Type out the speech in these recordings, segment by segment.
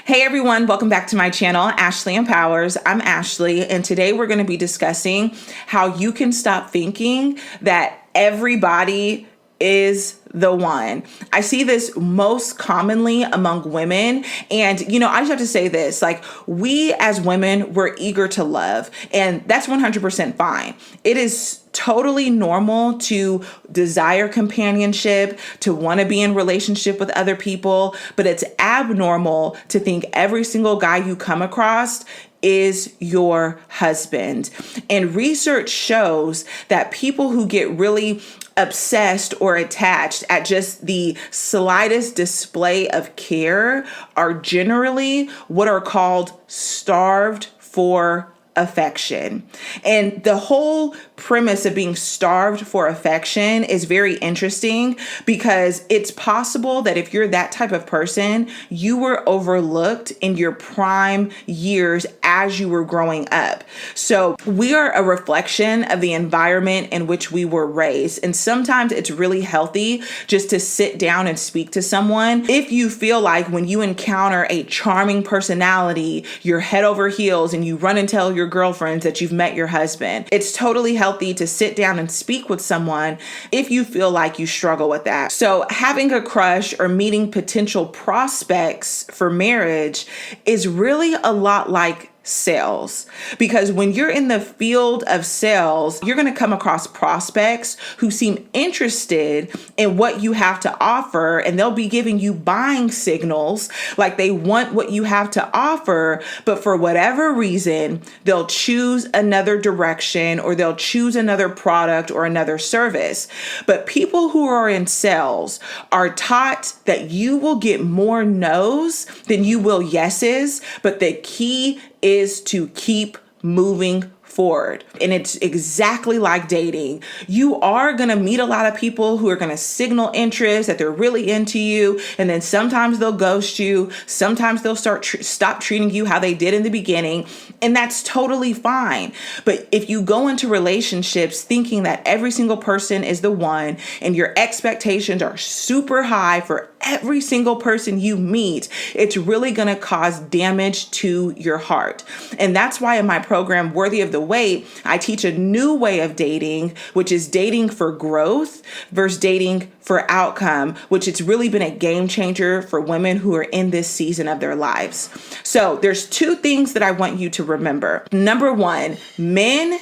Hey everyone, welcome back to my channel, Ashley Empowers. I'm Ashley, and today we're going to be discussing how you can stop thinking that everybody is the one. I see this most commonly among women. And, I just have to say this, we as women, we're eager to love, and that's 100% fine. It is totally normal to desire companionship, to want to be in relationship with other people, but it's abnormal to think every single guy you come across is your husband. And research shows that people who get really obsessed or attached at just the slightest display of care are generally what are called starved for affection. And the whole premise of being starved for affection is very interesting because it's possible that if you're that type of person, you were overlooked in your prime years as you were growing up. So we are a reflection of the environment in which we were raised. And sometimes it's really healthy just to sit down and speak to someone. If you feel like when you encounter a charming personality, you're head over heels and you run and tell your girlfriends that you've met your husband, it's totally healthy to sit down and speak with someone if you feel like you struggle with that. So having a crush or meeting potential prospects for marriage is really a lot like sales, because when you're in the field of sales, you're going to come across prospects who seem interested in what you have to offer, and they'll be giving you buying signals like they want what you have to offer, but for whatever reason, they'll choose another direction or they'll choose another product or another service. But people who are in sales are taught that you will get more no's than you will yeses, but the key is to keep moving forward. And it's exactly like dating. You are going to meet a lot of people who are going to signal interest, that they're really into you. And then sometimes they'll ghost you. Sometimes they'll stop treating you how they did in the beginning. And that's totally fine. But if you go into relationships thinking that every single person is the one and your expectations are super high for every single person you meet, it's really going to cause damage to your heart. And that's why in my program, Worthy of the Wait, I teach a new way of dating, which is dating for growth versus dating for outcome, which it's really been a game changer for women who are in this season of their lives. So there's two things that I want you to remember. Number one, men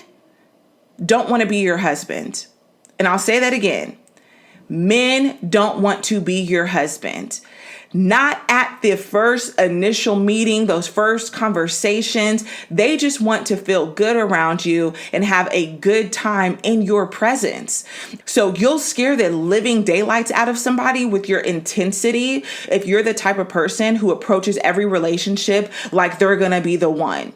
don't want to be your husband. And I'll say that again. Men don't want to be your husband. Not at the first initial meeting, those first conversations. They just want to feel good around you and have a good time in your presence. So you'll scare the living daylights out of somebody with your intensity if you're the type of person who approaches every relationship like they're going to be the one.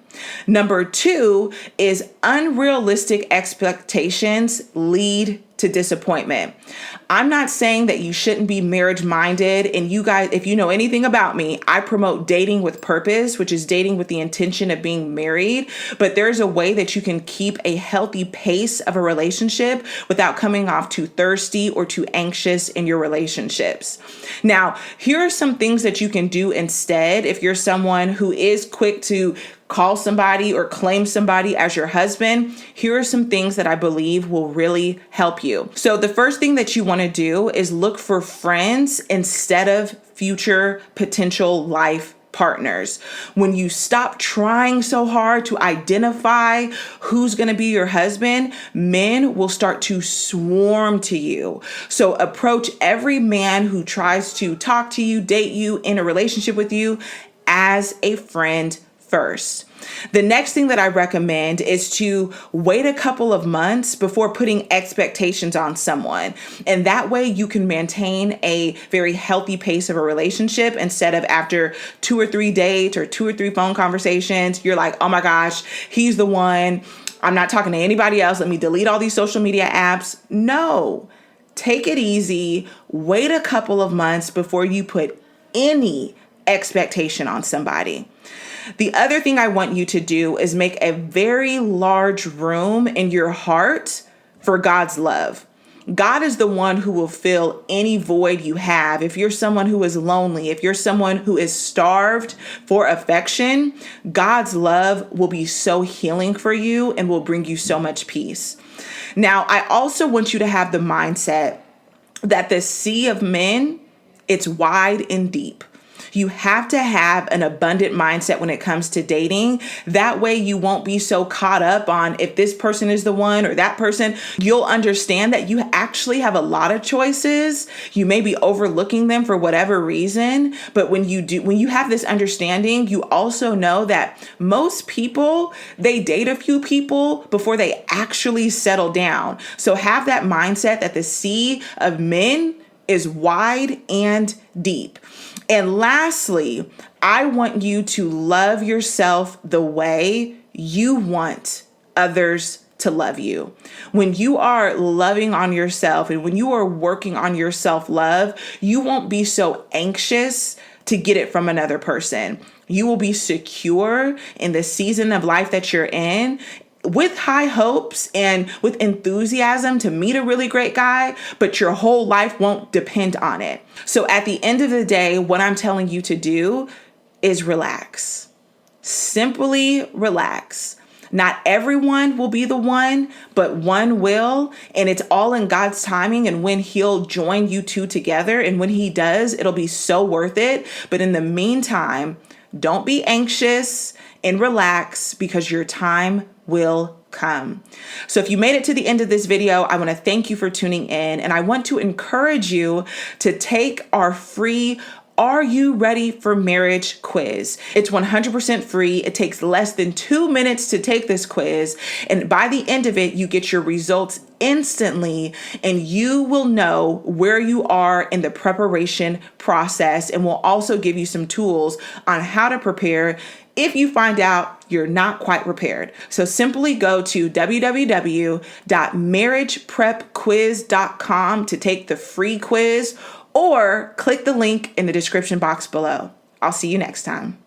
Number two is unrealistic expectations lead to disappointment. I'm not saying that you shouldn't be marriage minded. And you guys, if you know anything about me, I promote dating with purpose, which is dating with the intention of being married. But there's a way that you can keep a healthy pace of a relationship without coming off too thirsty or too anxious in your relationships. Now, here are some things that you can do instead if you're someone who is quick to call somebody or claim somebody as your husband. Here are some things that I believe will really help you. So the first thing that you want to do is look for friends instead of future potential life partners. When you stop trying so hard to identify who's going to be your husband, men will start to swarm to you. So approach every man who tries to talk to you, date you, in a relationship with you as a friend first. The next thing that I recommend is to wait a couple of months before putting expectations on someone. And that way you can maintain a very healthy pace of a relationship instead of after 2 or 3 dates or 2 or 3 phone conversations, you're like, oh my gosh, he's the one. I'm not talking to anybody else. Let me delete all these social media apps. No, take it easy. Wait a couple of months before you put any expectation on somebody. The other thing I want you to do is make a very large room in your heart for God's love. God is the one who will fill any void you have. If you're someone who is lonely, if you're someone who is starved for affection, God's love will be so healing for you and will bring you so much peace. Now, I also want you to have the mindset that the sea of men, it's wide and deep. You have to have an abundant mindset when it comes to dating. That way you won't be so caught up on if this person is the one or that person. You'll understand that you actually have a lot of choices. You may be overlooking them for whatever reason, but when you have this understanding, you also know that most people, they date a few people before they actually settle down. So have that mindset that the sea of men is wide and deep. And lastly, I want you to love yourself the way you want others to love you. When you are loving on yourself and when you are working on your self-love, you won't be so anxious to get it from another person. You will be secure in the season of life that you're in, with high hopes and with enthusiasm to meet a really great guy, but your whole life won't depend on it. So at the end of the day, what I'm telling you to do is relax. Simply relax. Not everyone will be the one, but one will. And it's all in God's timing and when He'll join you two together. And when He does, it'll be so worth it. But in the meantime, don't be anxious and relax because your time will come. So if you made it to the end of this video, I want to thank you for tuning in. And I want to encourage you to take our free Are You Ready for Marriage quiz. It's 100% free. It takes less than 2 minutes to take this quiz. And by the end of it, you get your results instantly and you will know where you are in the preparation process. And we'll also give you some tools on how to prepare if you find out you're not quite prepared. So simply go to www.marriageprepquiz.com to take the free quiz or click the link in the description box below. I'll see you next time.